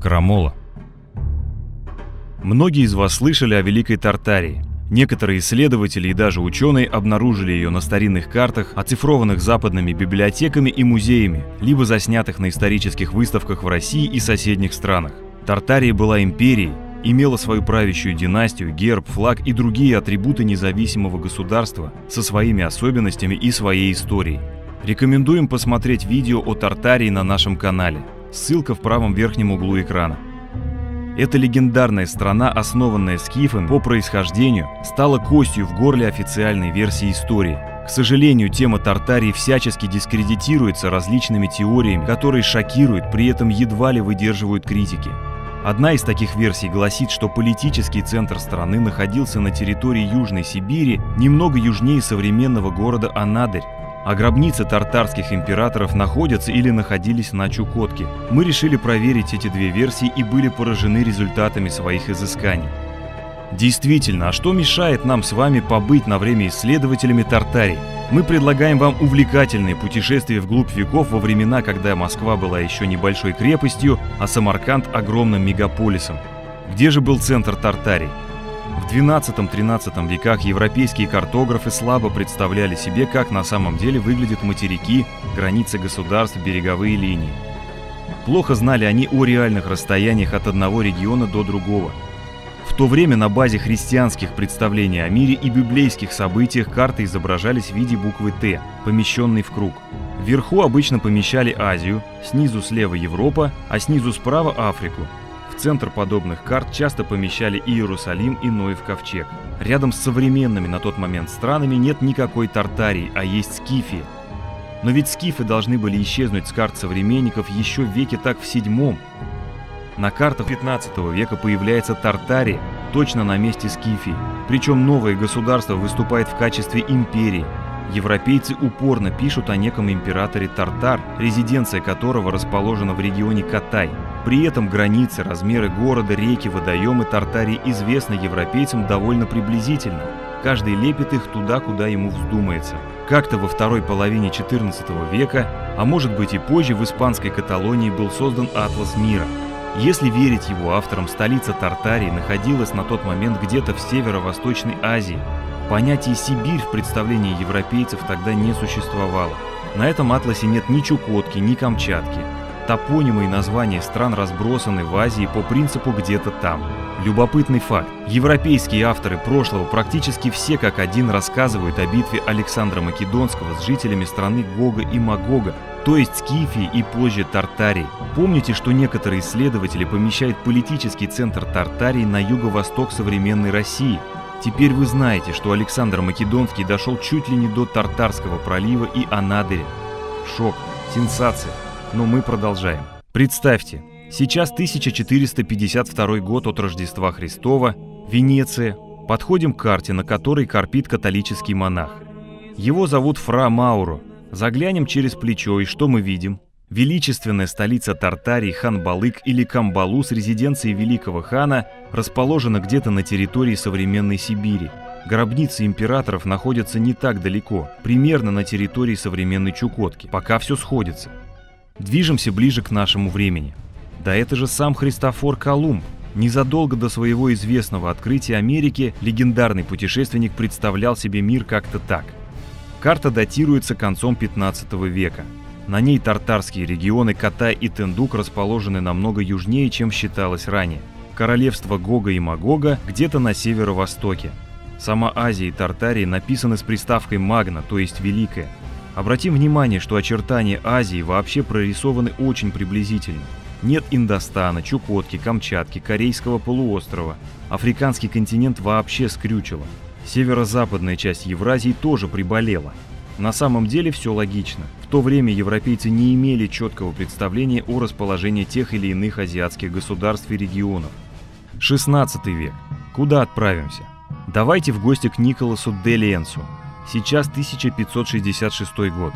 Крамола. Многие из вас слышали о Великой Тартарии. Некоторые исследователи и даже ученые обнаружили ее на старинных картах, оцифрованных западными библиотеками и музеями, либо заснятых на исторических выставках в России и соседних странах. Тартария была империей, имела свою правящую династию, герб, флаг и другие атрибуты независимого государства со своими особенностями и своей историей. Рекомендуем посмотреть видео о Тартарии на нашем канале. Ссылка в правом верхнем углу экрана. Эта легендарная страна, основанная скифами по происхождению, стала костью в горле официальной версии истории. К сожалению, тема Тартарии всячески дискредитируется различными теориями, которые шокируют, при этом едва ли выдерживают критики. Одна из таких версий гласит, что политический центр страны находился на территории Южной Сибири, немного южнее современного города Анадырь, а гробницы тартарских императоров находятся или находились на Чукотке. Мы решили проверить эти две версии и были поражены результатами своих изысканий. Действительно, а что мешает нам с вами побыть на время исследователями Тартарии? Мы предлагаем вам увлекательные путешествия вглубь веков во времена, когда Москва была еще небольшой крепостью, а Самарканд – огромным мегаполисом. Где же был центр Тартарии? В XII-XIII веках европейские картографы слабо представляли себе, как на самом деле выглядят материки, границы государств, береговые линии. Плохо знали они о реальных расстояниях от одного региона до другого. В то время на базе христианских представлений о мире и библейских событиях карты изображались в виде буквы «Т», помещенной в круг. Вверху обычно помещали Азию, снизу слева Европа, а снизу справа Африку. В центр подобных карт часто помещали Иерусалим и Ноев ковчег. Рядом с современными на тот момент странами нет никакой Тартарии, а есть Скифия. Но ведь скифы должны были исчезнуть с карт современников еще в веке так в VII. На картах XV века появляется Тартария, точно на месте Скифии. Причем новое государство выступает в качестве империи. Европейцы упорно пишут о неком императоре Тартар, резиденция которого расположена в регионе Катай. При этом границы, размеры города, реки, водоемы Тартарии известны европейцам довольно приблизительно. Каждый лепит их туда, куда ему вздумается. Как-то во второй половине XIV века, а может быть и позже, в испанской Каталонии был создан атлас мира. Если верить его авторам, столица Тартарии находилась на тот момент где-то в северо-восточной Азии. Понятие «Сибирь» в представлении европейцев тогда не существовало. На этом атласе нет ни Чукотки, ни Камчатки. Топонимы и названия стран разбросаны в Азии по принципу «где-то там». Любопытный факт. Европейские авторы прошлого практически все как один рассказывают о битве Александра Македонского с жителями страны Гога и Магога, то есть Скифии и позже Тартарии. Помните, что некоторые исследователи помещают политический центр Тартарии на юго-восток современной России? Теперь вы знаете, что Александр Македонский дошел чуть ли не до Тартарского пролива и Анадыря. Шок, сенсация. Но мы продолжаем. Представьте, сейчас 1452 год от Рождества Христова, Венеция. Подходим к карте, на которой корпит католический монах. Его зовут Фра Мауро. Заглянем через плечо, и что мы видим? Величественная столица Тартарии Хан-Балык или Камбалу с резиденцией великого хана расположена где-то на территории современной Сибири. Гробницы императоров находятся не так далеко, примерно на территории современной Чукотки, пока все сходится. Движемся ближе к нашему времени. Да это же сам Христофор Колумб. Незадолго до своего известного открытия Америки легендарный путешественник представлял себе мир как-то так. Карта датируется концом 15 века. На ней тартарские регионы Катай и Тендук расположены намного южнее, чем считалось ранее. Королевство Гога и Магога где-то на северо-востоке. Сама Азия и Тартария написаны с приставкой «магна», то есть «великая». Обратим внимание, что очертания Азии вообще прорисованы очень приблизительно. Нет Индостана, Чукотки, Камчатки, Корейского полуострова. Африканский континент вообще скрючило. Северо-западная часть Евразии тоже приболела. На самом деле все логично. В то время европейцы не имели четкого представления о расположении тех или иных азиатских государств и регионов. 16 век. Куда отправимся? Давайте в гости к Николасу де Ленсу. Сейчас 1566 год.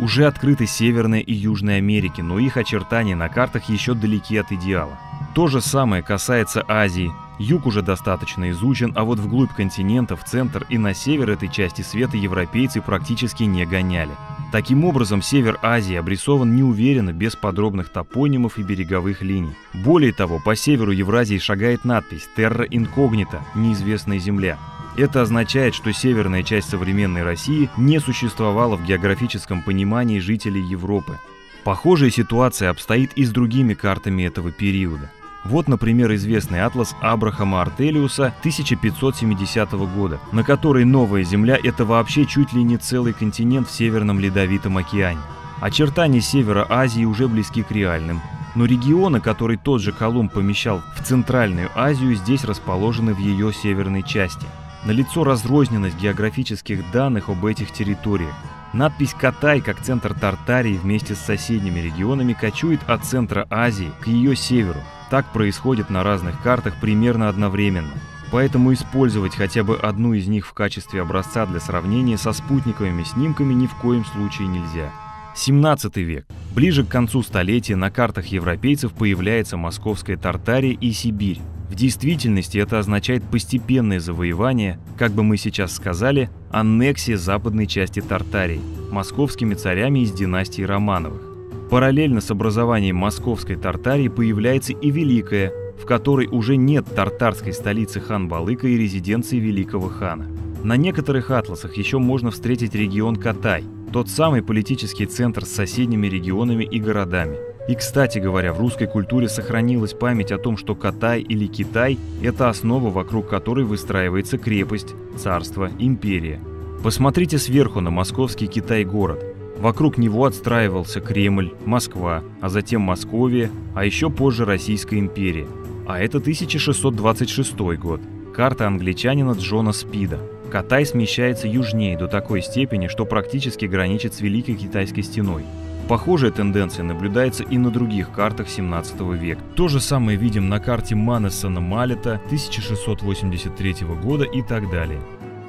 Уже открыты Северная и Южная Америки, но их очертания на картах еще далеки от идеала. То же самое касается Азии. Юг уже достаточно изучен, а вот вглубь континента, в центр и на север этой части света европейцы практически не гоняли. Таким образом, север Азии обрисован неуверенно, без подробных топонимов и береговых линий. Более того, по северу Евразии шагает надпись «Terra Incognita» – «Неизвестная земля». Это означает, что северная часть современной России не существовала в географическом понимании жителей Европы. Похожая ситуация обстоит и с другими картами этого периода. Вот, например, известный атлас Абрахама Артелиуса 1570 года, на которой Новая Земля – это вообще чуть ли не целый континент в Северном Ледовитом океане. Очертания севера Азии уже близки к реальным, но регионы, которые тот же Колумб помещал в Центральную Азию, здесь расположены в ее северной части. Налицо разрозненность географических данных об этих территориях. Надпись «Катай» как центр Тартарии вместе с соседними регионами кочует от центра Азии к ее северу. Так происходит на разных картах примерно одновременно. Поэтому использовать хотя бы одну из них в качестве образца для сравнения со спутниковыми снимками ни в коем случае нельзя. 17 век. Ближе к концу столетия на картах европейцев появляется Московская Тартария и Сибирь. В действительности это означает постепенное завоевание, как бы мы сейчас сказали, аннексия западной части Тартарии московскими царями из династии Романовых. Параллельно с образованием Московской Тартарии появляется и Великая, в которой уже нет тартарской столицы хан-Балыка и резиденции великого хана. На некоторых атласах еще можно встретить регион Катай, тот самый политический центр с соседними регионами и городами. И, кстати говоря, в русской культуре сохранилась память о том, что Катай или Китай – это основа, вокруг которой выстраивается крепость, царство, империя. Посмотрите сверху на московский Китай-город. Вокруг него отстраивался Кремль, Москва, а затем Московия, а еще позже Российская империя. А это 1626 год. Карта англичанина Джона Спида. Катай смещается южнее до такой степени, что практически граничит с Великой Китайской стеной. Похожая тенденция наблюдается и на других картах 17 века. То же самое видим на карте Манессона Маллета 1683 года и так далее.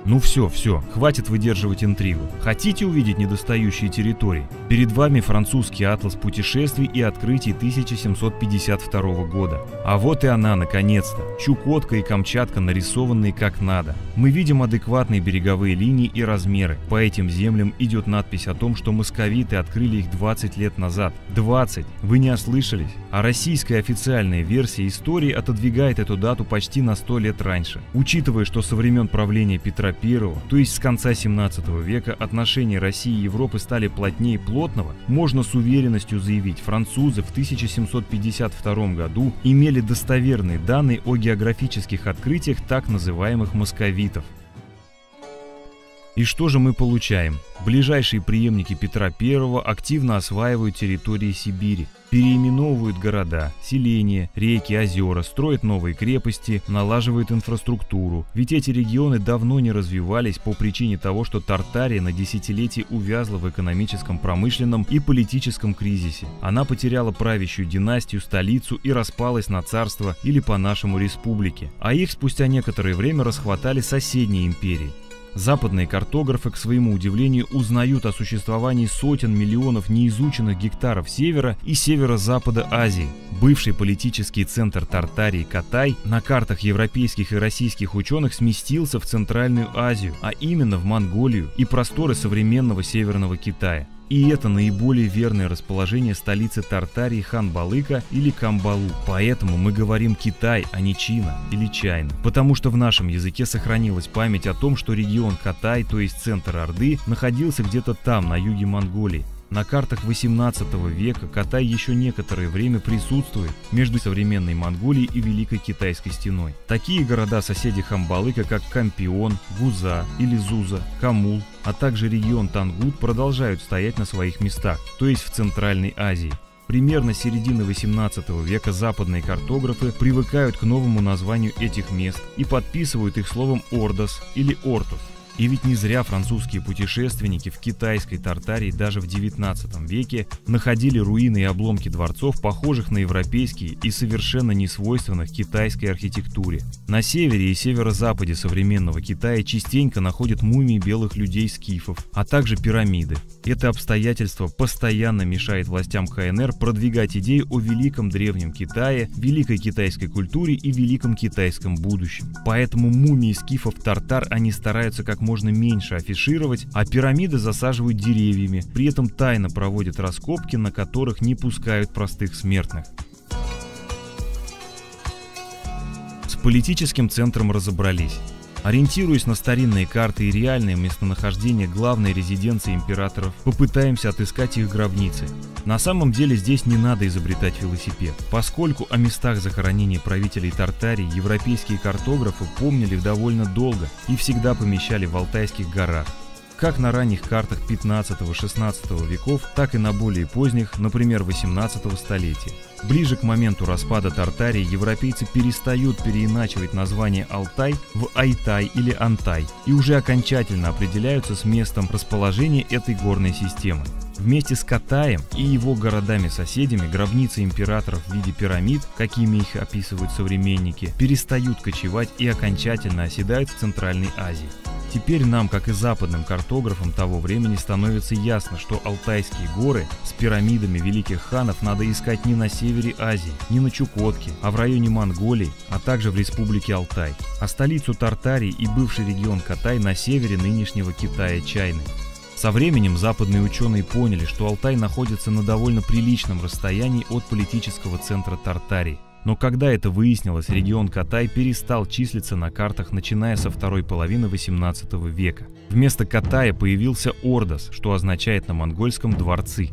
Ну все, хватит выдерживать интригу. Хотите увидеть недостающие территории? Перед вами французский атлас путешествий и открытий 1752 года. А вот и она, наконец-то. Чукотка и Камчатка, нарисованные как надо. Мы видим адекватные береговые линии и размеры. По этим землям идет надпись о том, что московиты открыли их 20 лет назад. 20! Вы не ослышались? А российская официальная версия истории отодвигает эту дату почти на 100 лет раньше. Учитывая, что со времен правления Петра I, то есть с конца 17 века, отношения России и Европы стали плотнее плотного, можно с уверенностью заявить, французы в 1752 году имели достоверные данные о географических открытиях так называемых московитов. И что же мы получаем? Ближайшие преемники Петра I активно осваивают территории Сибири, переименовывают города, селения, реки, озера, строят новые крепости, налаживают инфраструктуру. Ведь эти регионы давно не развивались по причине того, что Тартария на десятилетия увязла в экономическом, промышленном и политическом кризисе. Она потеряла правящую династию, столицу и распалась на царство или по-нашему республики. А их спустя некоторое время расхватали соседние империи. Западные картографы, к своему удивлению, узнают о существовании сотен миллионов неизученных гектаров севера и северо-запада Азии. Бывший политический центр Тартарии Катай на картах европейских и российских ученых сместился в Центральную Азию, а именно в Монголию и просторы современного Северного Китая. И это наиболее верное расположение столицы Тартарии хан-Балыка или Камбалу. Поэтому мы говорим Китай, а не Чина или Чайна. Потому что в нашем языке сохранилась память о том, что регион Катай, то есть центр Орды, находился где-то там, на юге Монголии. На картах 18 века Катай еще некоторое время присутствует между современной Монголией и Великой Китайской стеной. Такие города-соседи Хамбалыка, как Кампион, Гуза или Зуза, Камул, а также регион Тангут продолжают стоять на своих местах, то есть в Центральной Азии. Примерно с середины 18 века западные картографы привыкают к новому названию этих мест и подписывают их словом «Ордос» или «Ортус». И ведь не зря французские путешественники в китайской Тартарии даже в 19 веке находили руины и обломки дворцов, похожих на европейские и совершенно несвойственных китайской архитектуре. На севере и северо-западе современного Китая частенько находят мумии белых людей-скифов, а также пирамиды. Это обстоятельство постоянно мешает властям КНР продвигать идеи о великом древнем Китае, великой китайской культуре и великом китайском будущем. Поэтому мумии скифов-тартар они стараются как можно меньше афишировать, а пирамиды засаживают деревьями, при этом тайно проводят раскопки, на которых не пускают простых смертных. С политическим центром разобрались. Ориентируясь на старинные карты и реальное местонахождение главной резиденции императоров, попытаемся отыскать их гробницы. На самом деле здесь не надо изобретать велосипед, поскольку о местах захоронения правителей Тартарии европейские картографы помнили довольно долго и всегда помещали в Алтайских горах. Как на ранних картах 15-16 веков, так и на более поздних, например, 18 столетия. Ближе к моменту распада Тартарии европейцы перестают переиначивать название Алтай в Айтай или Антай и уже окончательно определяются с местом расположения этой горной системы. Вместе с Катаем и его городами-соседями гробницы императоров в виде пирамид, какими их описывают современники, перестают кочевать и окончательно оседают в Центральной Азии. Теперь нам, как и западным картографам того времени, становится ясно, что Алтайские горы с пирамидами великих ханов надо искать не на севере Азии, не на Чукотке, а в районе Монголии, а также в республике Алтай, а столицу Тартарии и бывший регион Катай на севере нынешнего Китая Чайны. Со временем западные ученые поняли, что Алтай находится на довольно приличном расстоянии от политического центра Тартарии. Но когда это выяснилось, регион Катай перестал числиться на картах, начиная со второй половины 18 века. Вместо Катая появился Ордос, что означает на монгольском «дворцы».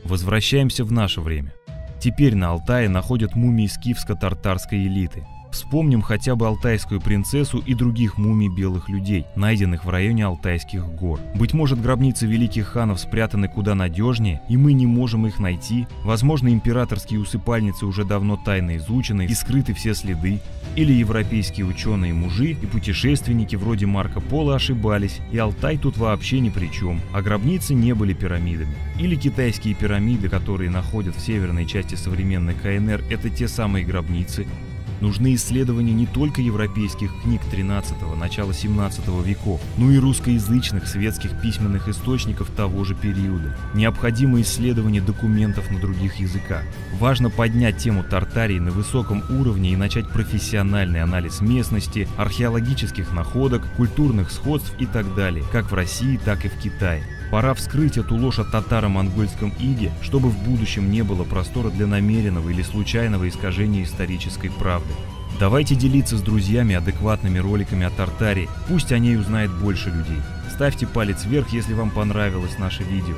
Возвращаемся в наше время. Теперь на Алтае находят мумии скифско-тартарской элиты. Вспомним хотя бы алтайскую принцессу и других мумий белых людей, найденных в районе Алтайских гор. Быть может, гробницы великих ханов спрятаны куда надежнее, и мы не можем их найти. Возможно, императорские усыпальницы уже давно тайно изучены и скрыты все следы. Или европейские ученые-мужи и путешественники вроде Марко Поло ошибались, и Алтай тут вообще ни при чем, а гробницы не были пирамидами. Или китайские пирамиды, которые находят в северной части современной КНР, это те самые гробницы. Нужны исследования не только европейских книг XIII – начала XVII веков, но и русскоязычных светских письменных источников того же периода. Необходимо исследование документов на других языках. Важно поднять тему Тартарии на высоком уровне и начать профессиональный анализ местности, археологических находок, культурных сходств и так далее, как в России, так и в Китае. Пора вскрыть эту ложь о татаро-монгольском иге, чтобы в будущем не было простора для намеренного или случайного искажения исторической правды. Давайте делиться с друзьями адекватными роликами о Тартарии, пусть о ней узнает больше людей. Ставьте палец вверх, если вам понравилось наше видео.